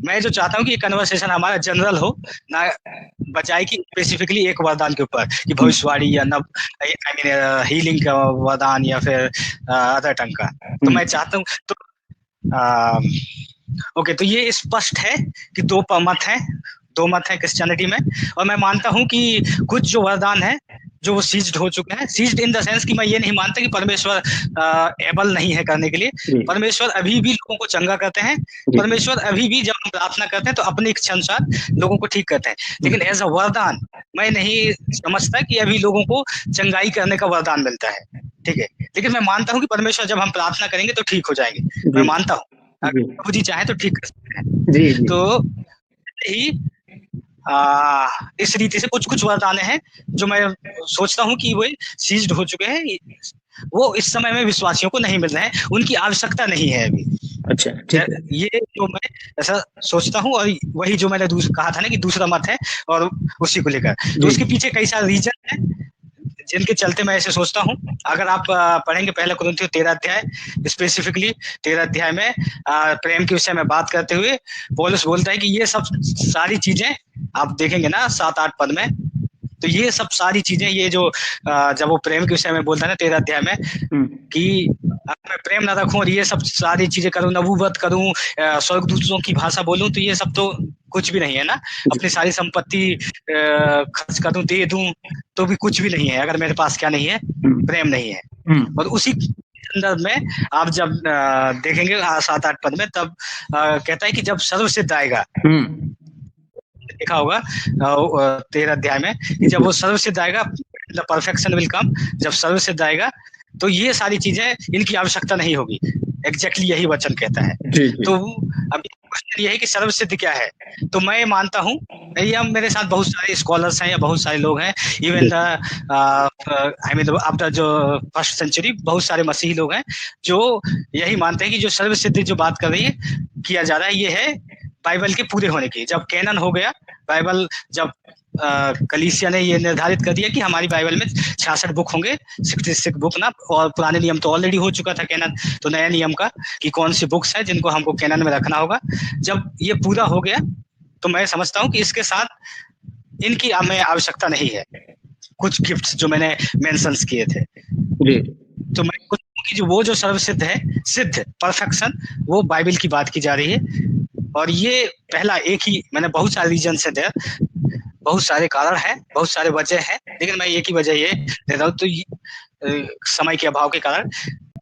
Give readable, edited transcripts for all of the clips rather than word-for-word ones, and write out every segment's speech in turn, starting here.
मैं जो चाहता हूँ कि ये कन्वर्सेशन हमारा जनरल हो, ना बजाय कि स्पेसिफिकली एक वरदान के ऊपर कि भविष्यवाणी या नब आई मीन हीलिंग का वरदान या फिर अदर टंग का। तो मैं चाहता हूँ तो ओके, तो ये स्पष्ट है कि दो मत है क्रिश्चियनिटी में। और मैं मानता हूँ कि कुछ जो वरदान है जो वो सीज्ड हो चुके हैं, सीज्ड इन द सेंस कि मैं ये नहीं मानता कि परमेश्वर एबल नहीं है करने के लिए। परमेश्वर अभी भी लोगों को चंगा करते हैं। परमेश्वर अभी भी जब हम प्रार्थना करते हैं तो अपनी इच्छा अनुसार लोगों को ठीक करते हैं, लेकिन एज अ वरदान मैं नहीं समझता कि अभी लोगों को चंगाई करने का वरदान मिलता है। ठीक है, लेकिन मैं मानता हूँ कि परमेश्वर जब हम प्रार्थना करेंगे तो ठीक हो जाएंगे। मैं मानता हूँ अगर प्रभु जी चाहे तो ठीक कर सकते हैं। तो ही इस रीति से कुछ कुछ वरदाने हैं जो मैं सोचता हूँ कि वो सीज्ड हो चुके हैं, वो इस समय में विश्वासियों को नहीं मिल रहे हैं, उनकी आवश्यकता नहीं है अभी। अच्छा, ठीक है। ये जो मैं ऐसा सोचता हूँ, और वही जो मैंने कहा था ना कि दूसरा मत है और उसी को लेकर, तो उसके पीछे कई सारे रीजन है जिनके चलते मैं ऐसे सोचता हूँ। अगर आप पढ़ेंगे पहले कुरिन्थियों 13 अध्याय, स्पेसिफिकली 13 अध्याय में प्रेम के विषय में बात करते हुए पौलुस बोलता है कि ये सब सारी चीजें आप देखेंगे ना 7-8 पद में, तो ये सब सारी चीजें, ये जो जब वो प्रेम के विषय में बोलता है ना 13 अध्याय में कि मैं प्रेम न रखूं और ये सब सारी चीजें करूं, नबूवत करूं, स्वर्गदूतों की भाषा बोलूं, तो ये सब तो कुछ भी नहीं है ना। अपनी सारी संपत्ति खर्च कर दूं, दे दूं, तो भी कुछ भी नहीं है अगर मेरे पास क्या नहीं है, प्रेम नहीं है। और उसी संदर्भ में आप जब देखेंगे 7-8 पद में, तब कहता है कि जब सर्वसिद्ध आएगा, देखा होगा 13 अध्याय में कि जब वो सर्वसिद्ध आएगा, द परफेक्शन विल कम, जब सर्वसिद्ध आएगा तो ये सारी चीजें इनकी आवश्यकता नहीं होगी। एग्जैक्टली यही वचन कहता है। तो अभी क्वेश्चन ये है कि सर्वसिद्ध क्या है। तो मैं मानता हूँ, या मेरे साथ बहुत सारे स्कॉलर्स हैं या बहुत सारे लोग हैं, इवन आई मीन आफ्टर जो फर्स्ट सेंचुरी बहुत सारे मसीही लोग हैं जो यही मानते हैं कि जो सर्वसिद्ध जो बात कर रही है, किया जा रहा है, ये है बाइबल के पूरे होने की। जब कैनन हो गया बाइबल, जब कलीसिया ने ये निर्धारित कर दिया कि हमारी बाइबल में 66 बुक होंगे, 66 बुक ना, और पुराने नियम तो ऑलरेडी हो चुका था कैनन, तो नया नियम का कि कौन सी बुक्स है जिनको हमको कैनन में रखना होगा, जब ये पूरा हो गया तो मैं समझता हूँ कि इसके साथ इनकी हमें आवश्यकता नहीं है। कुछ गिफ्ट्स जो मैंने मेंशंस किए थे, तो मैं कुछ कि जो वो जो सर्वसिद्ध है, सिद्ध परफेक्शन, वो बाइबल की बात की जा रही है। और ये पहला एक ही, मैंने बहुत सारे रीजन से दे, बहुत सारे कारण हैं, बहुत सारे वजह हैं, लेकिन मैं एक ही वजह ये दे रहा हूँ, तो समय के अभाव के कारण।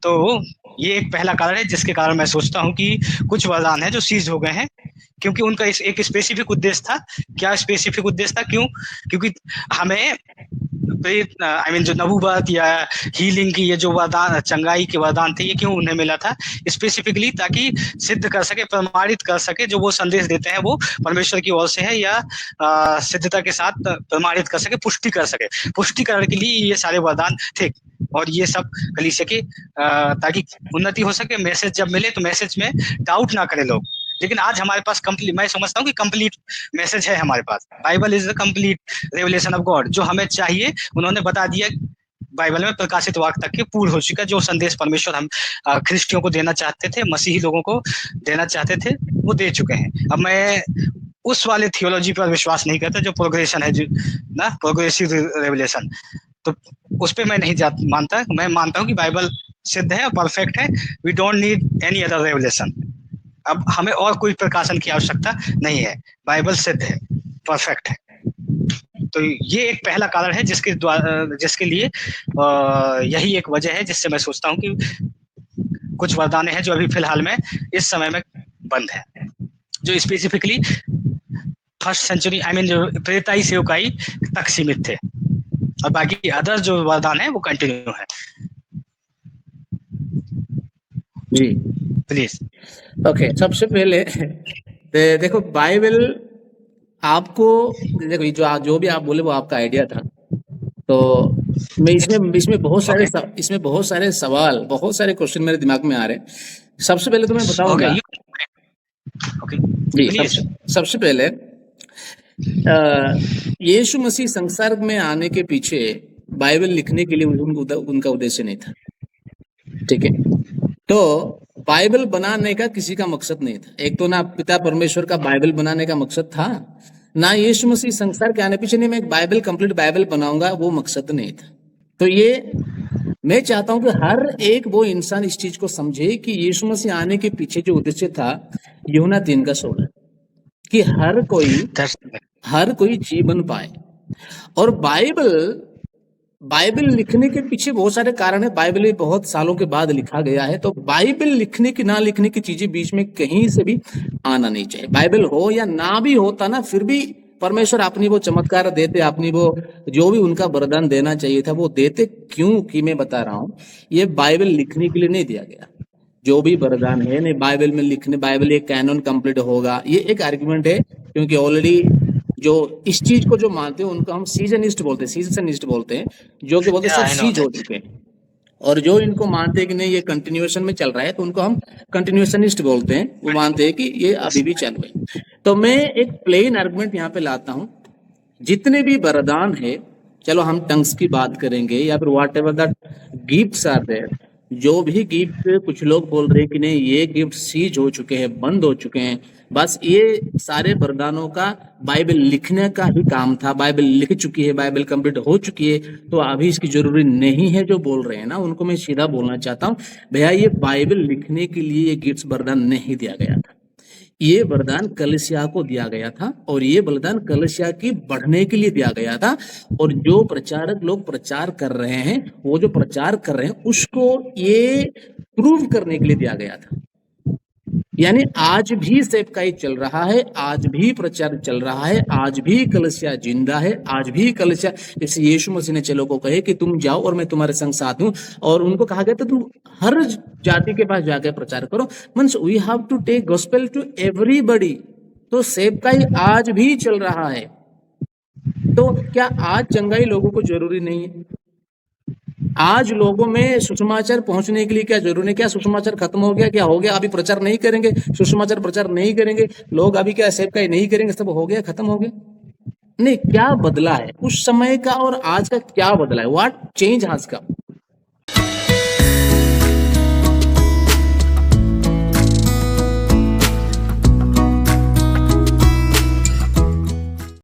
तो ये एक पहला कारण है जिसके कारण मैं सोचता हूँ कि कुछ वरदान है जो सीज हो गए हैं, क्योंकि उनका एक स्पेसिफिक उद्देश्य था। क्या स्पेसिफिक उद्देश्य था? क्यों? क्योंकि हमें आई मीन जो नबूवत या हीलिंग की ये जो वरदान, चंगाई के वरदान थे, ये क्यों उन्हें मिला था? स्पेसिफिकली ताकि सिद्ध कर सके, प्रमाणित कर सके, जो वो संदेश देते हैं वो परमेश्वर की ओर से है, या सिद्धता के साथ प्रमाणित कर सके, पुष्टि कर सके। पुष्टिकरण के लिए ये सारे वरदान थे, और ये सब कलीसिया की ताकि उन्नति हो सके। मैसेज जब मिले तो मैसेज में डाउट ना करें लोग। लेकिन आज हमारे पास कंप्लीट, मैं समझता हूँ कि कंप्लीट मैसेज है हमारे पास। Bible is the complete revelation of God, जो हमें चाहिए उन्होंने बता दिया। बाइबल में प्रकाशित वाक्य तक के पूर्ण हो चुका, जो संदेश परमेश्वर हम ख्रिस्टियों को देना चाहते थे, मसीही लोगों को देना चाहते थे, वो दे चुके हैं। अब मैं उस वाले थियोलॉजी पर विश्वास नहीं करता जो प्रोग्रेशन है, जो ना प्रोग्रेसिव रेवलेशन, तो उस पर मैं नहीं मानता। मैं मानता हूँ कि बाइबल सिद्ध है और परफेक्ट है। We don't need any other revelation. अब हमें और कोई प्रकाशन की आवश्यकता नहीं है। बाइबल सिद्ध है, परफेक्ट है। तो ये एक पहला कारण है जिसके लिए यही एक वजह है जिससे मैं सोचता हूँ कि कुछ वरदाने हैं जो अभी फिलहाल में इस समय में बंद है, जो specifically first century I mean जो प्रेताई सेवकाई तक सीमित थे, और बाकी अदर जो वरदान है वो कंटिन्यू है। जी प्लीज। ओके, सबसे पहले देखो बाइबल आपको, देखो जो भी आप बोले वो आपका आइडिया था। तो मैं इसमें बहुत सारे सवाल, बहुत सारे क्वेश्चन मेरे दिमाग में आ रहे हैं। सबसे पहले तो मैं बताऊंगा जी, सबसे पहले यीशु मसीह संसार में आने के पीछे बाइबल लिखने के लिए उनका उद्देश्य नहीं था। ठीक है, तो बाइबल बनाने का किसी का मकसद नहीं था। एक तो ना पिता परमेश्वर का बाइबल बनाने का मकसद था, ना यीशु मसीह संसार के आने पीछे नहीं मैं एक बाइबल कंप्लीट बाइबल बनाऊंगा, वो मकसद नहीं था। तो ये मैं चाहता हूं कि हर एक वो इंसान इस चीज को समझे कि यीशु मसीह आने के पीछे जो उद्देश्य था, यूहन्ना 3:16, कि हर कोई जीवन पाए। और बाइबल लिखने के पीछे बहुत सारे कारण है। बाइबल भी बहुत सालों के बाद लिखा गया है, तो बाइबल लिखने की ना लिखने की चीजें बीच में कहीं से भी आना नहीं चाहिए। बाइबल हो या ना भी होता ना, फिर भी परमेश्वर अपनी वो चमत्कार देते, अपनी वो जो भी उनका वरदान देना चाहिए था वो देते। क्यों कि मैं बता रहा हूं, ये बाइबल लिखने के लिए नहीं दिया गया। जो भी वरदान है नहीं बाइबल में लिखने, बाइबल एक कैनन कंप्लीट होगा, ये एक आर्गुमेंट है। क्योंकि ऑलरेडी जो इस चीज को जो मानते हैं उनको हम सीजनिस्ट बोलते हैं, जो कि बोलते हैं Yeah, सब I know सीज हो that. चुके हैं। और जो इनको मानते हैं कि नहीं ये कंटिन्यूएशन में चल रहा है, तो उनको हम कंटिन्यूएशनिस्ट बोलते हैं। वो मानते हैं कि ये अभी भी चल रहे हैं। तो मैं एक प्लेन आर्गुमेंट यहाँ पे लाता हूँ। जितने भी वरदान है, चलो हम टंग्स की बात करेंगे या फिर whatever that gifts are there, जो भी गिफ्ट कुछ लोग बोल रहे हैं कि नहीं ये गिफ्ट सीज हो चुके हैं, बंद हो चुके हैं, बस ये सारे वरदानों का बाइबल लिखने का ही काम था, बाइबल लिख चुकी है, बाइबल कंप्लीट हो चुकी है, तो अभी इसकी जरूरी नहीं है, जो बोल रहे हैं ना उनको मैं सीधा बोलना चाहता हूँ, भैया ये बाइबल लिखने के लिए ये गिफ्ट वरदान नहीं दिया गया था। ये वरदान कलीसिया को दिया गया था और ये वरदान कलीसिया की बढ़ने के लिए दिया गया था। और जो प्रचारक लोग प्रचार कर रहे हैं, वो जो प्रचार कर रहे हैं उसको ये प्रूव करने के लिए दिया गया था। यानी आज भी सेवकाई चल रहा है, आज भी प्रचार चल रहा है, आज भी कलीसिया जिंदा है, आज भी कलीसिया, जैसे यीशु मसीह ने चेलों को कहे कि तुम जाओ और मैं तुम्हारे संग साथ हूं, और उनको कहा गया था तुम हर जाति के पास जाकर प्रचार करो। Means we have to take gospel to everybody. तो सेवकाई आज भी चल रहा है। तो क्या आज चंगाई लोगों को जरूरी नहीं है? आज लोगों में सुसमाचार पहुंचने के लिए क्या जरूरी है? क्या सुसमाचार खत्म हो गया? क्या हो गया? अभी प्रचार नहीं करेंगे, सुसमाचार प्रचार नहीं करेंगे लोग, अभी क्या सेवकाई नहीं करेंगे, सब हो गया, खत्म हो गया? नहीं, क्या बदला है उस समय का और आज का? क्या बदला है? What change has come?